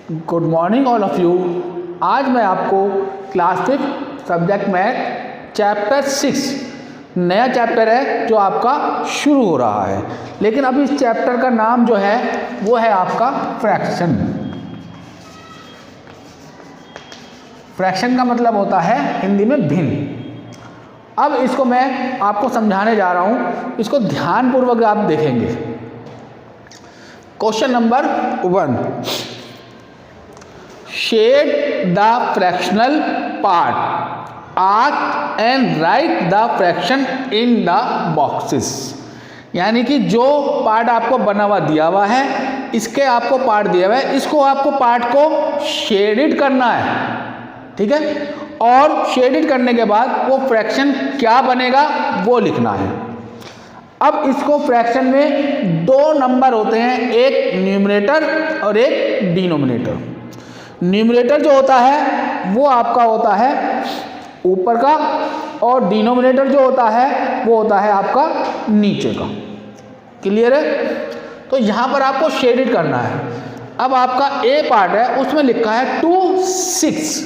Good morning all of you. आज मैं आपको क्लास 5 सब्जेक्ट मैथ चैप्टर 6 नया चैप्टर है जो आपका शुरू हो रहा है, लेकिन अभी इस चैप्टर का नाम जो है वो है आपका फ्रैक्शन। फ्रैक्शन का मतलब होता है हिंदी में भिन्न। अब इसको मैं आपको समझाने जा रहा हूँ, इसको ध्यानपूर्वक आप देखेंगे। Question number 1, shade the fractional part, ask and write the fraction in the boxes. यानी कि जो पार्ट आपको बना हुआ दिया हुआ है, इसके आपको पार्ट दिया हुआ है, इसको आपको पार्ट को शेडिड करना है, ठीक है। और शेडिड करने के बाद वो फ्रैक्शन क्या बनेगा वो लिखना है। अब इसको फ्रैक्शन में दो नंबर होते हैं, एक न्यूमरेटर और एक डिनोमिनेटर। न्यूमरेटर जो होता है वो आपका होता है ऊपर का, और डिनोमिनेटर जो होता है वो होता है आपका नीचे का। क्लियर है? तो यहाँ पर आपको शेडिड करना है। अब आपका ए पार्ट है, उसमें लिखा है 2, 6।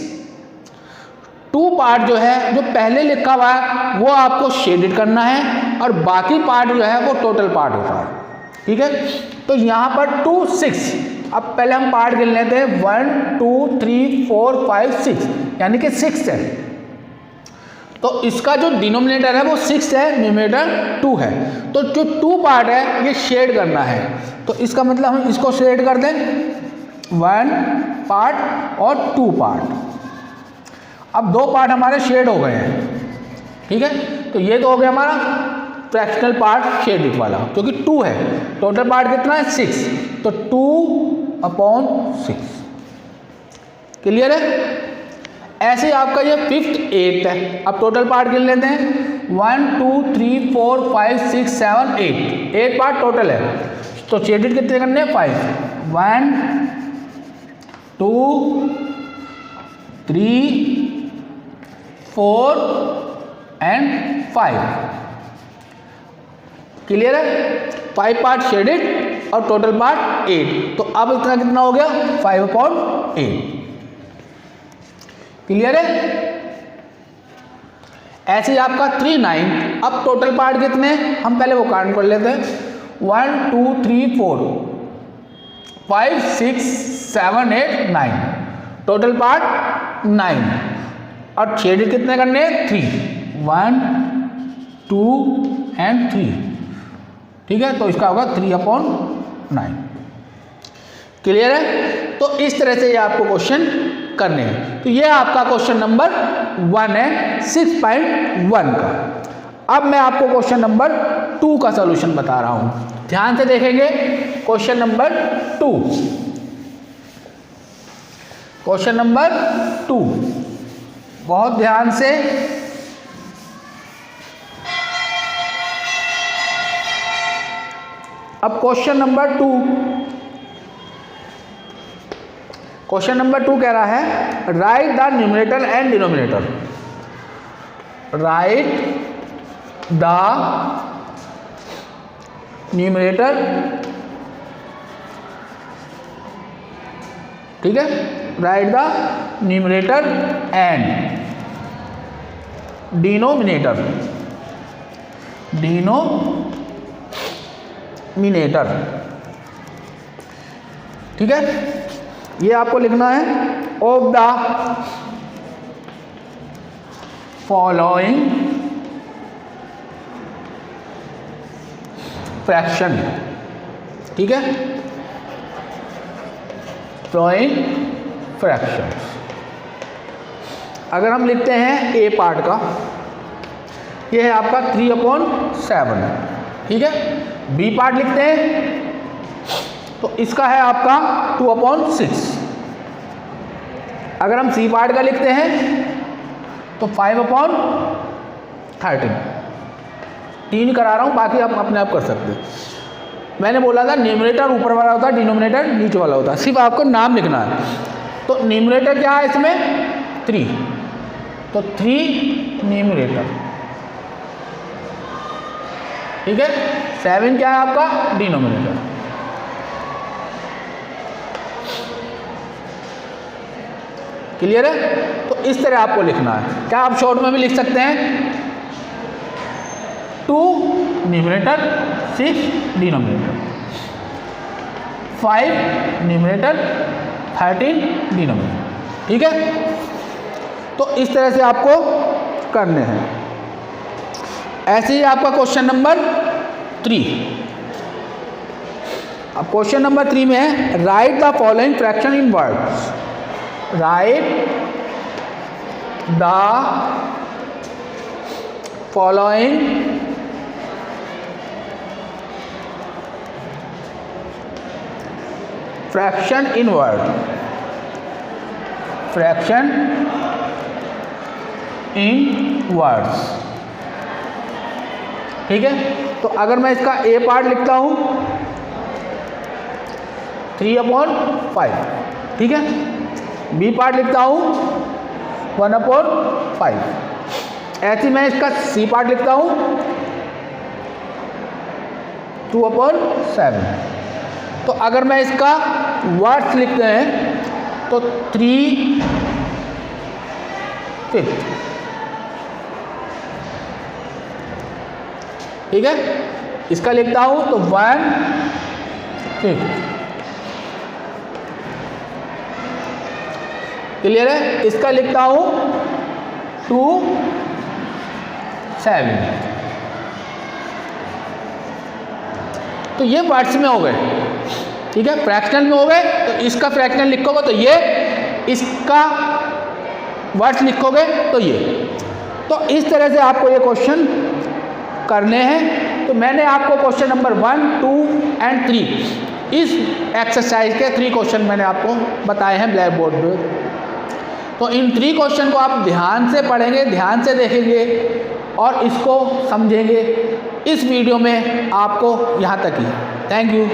2 पार्ट जो है, जो पहले लिखा हुआ है वो आपको शेडिड करना है, और बाकी पार्ट जो है वो टोटल पार्ट होता है, ठीक है। तो यहाँ पर 2, 6। अब पहले हम पार्ट गिन लेते हैं, 1, 2, 3, 4, 5, 6, यानी कि 6 है। तो इसका जो डिनोमिनेटर है वो 6 है, न्यूमरेटर 2 है। तो जो 2 पार्ट है ये शेड करना है, तो इसका मतलब हम इसको शेड कर दें, 1 पार्ट और 2 पार्ट। अब 2 पार्ट हमारे शेड हो गए हैं, ठीक है। तो ये तो हो गया हमारा फ्रैक्शनल पार्ट शेडिड वाला, क्योंकि 2 है। टोटल पार्ट कितना है? 6। तो 2/6। क्लियर है? ऐसे ही आपका ये 5th 8th है। अब टोटल पार्ट गिन लेते हैं, 1, 2, 3, 4, 5, 6, 7, 8। 8 पार्ट टोटल है। तो शेडिड कितने करने हैं? 5। 1, 2, 3, 4 एंड 5। क्लियर है? 5 पार्ट शेडिड और टोटल पार्ट 8। तो अब इतना कितना हो गया? 5/8। क्लियर है? ऐसे ही आपका 3, 9। अब टोटल पार्ट कितने? हम पहले वो काउंट कर लेते हैं, 1, 2, 3, 4, 5, 6, 7, 8, 9। Total part 9। और शेडिड कितने करने हैं? 3, 1, 2 एंड 3, ठीक है। तो इसका होगा 3/9। क्लियर है? तो इस तरह से ये आपको क्वेश्चन करने हैं। तो ये आपका क्वेश्चन नंबर 1 है 6.1 का। अब मैं आपको क्वेश्चन नंबर 2 का सॉल्यूशन बता रहा हूं, ध्यान से देखेंगे। क्वेश्चन नंबर 2, क्वेश्चन नंबर 2, बहुत ध्यान से। अब क्वेश्चन नंबर 2, क्वेश्चन नंबर 2 कह रहा है, right the numerator and denominator. Right the numerator, ठीक है, right the numerator and denominator. Denominator, ठीक है। ये आपको लिखना है, ऑफ द फॉलोइंग फ्रैक्शन, ठीक है, फॉलोइंग फ्रैक्शन। अगर हम लिखते हैं ए पार्ट का, ये है आपका 3/7, ठीक है। बी पार्ट लिखते हैं तो इसका है आपका 2/6। अगर हम सी पार्ट का लिखते हैं तो 5/13। 3 करा रहा हूं, बाकी आप अपने आप कर सकते हैं। मैंने बोला था न्यूमरेटर ऊपर वाला होता है, डिनोमिनेटर नीचे वाला होता है, सिर्फ आपको नाम लिखना है। तो न्यूमरेटर क्या है इसमें? 3, तो 3 न्यूमरेटर, ठीक है। 7 क्या है आपका? डिनोमिनेटर। क्लियर है? तो इस तरह आपको लिखना है। क्या आप शॉर्ट में भी लिख सकते हैं? 2 न्यूमरेटर 6 डिनोमिनेटर, 5 न्यूमरेटर 13 डिनोमिनेटर। ठीक है? तो इस तरह से आपको करने हैं। ऐसे ही आपका क्वेश्चन नंबर 3। अब क्वेश्चन नंबर 3 में है right the following fraction in words. Right the following fraction in word. Fraction in words. ठीक है? तो अगर मैं इसका ए पार्ट लिखता हूं 3/5, ठीक है? बी पार्ट लिखता हूं 1/5। ऐसे मैं इसका सी पार्ट लिखता हूं 2/7। तो अगर मैं इसका वर्ड्स लिखते हैं तो 3/5। ठीक है? इसका लिखता हूं तो 1/5। क्लियर है? इसका लिखता हूं 2/7। तो ये पार्ट्स में हो गए। ठीक है? फ्रैक्शनल में हो गए। तो इसका फ्रैक्शनल लिखोगे तो ये, इसका वर्ड्स लिखोगे तो ये। तो इस तरह से आपको ये क्वेश्चन करने हैं। तो मैंने आपको क्वेश्चन नंबर 1, 2 एंड 3 इस एक्सरसाइज के 3 क्वेश्चन मैंने आपको बताए हैं ब्लैक बोर्ड पे। तो इन 3 क्वेश्चन को आप ध्यान से पढ़ेंगे, ध्यान से देखेंगे और इसको समझेंगे। इस वीडियो में आपको यहाँ तक ही। Thank you.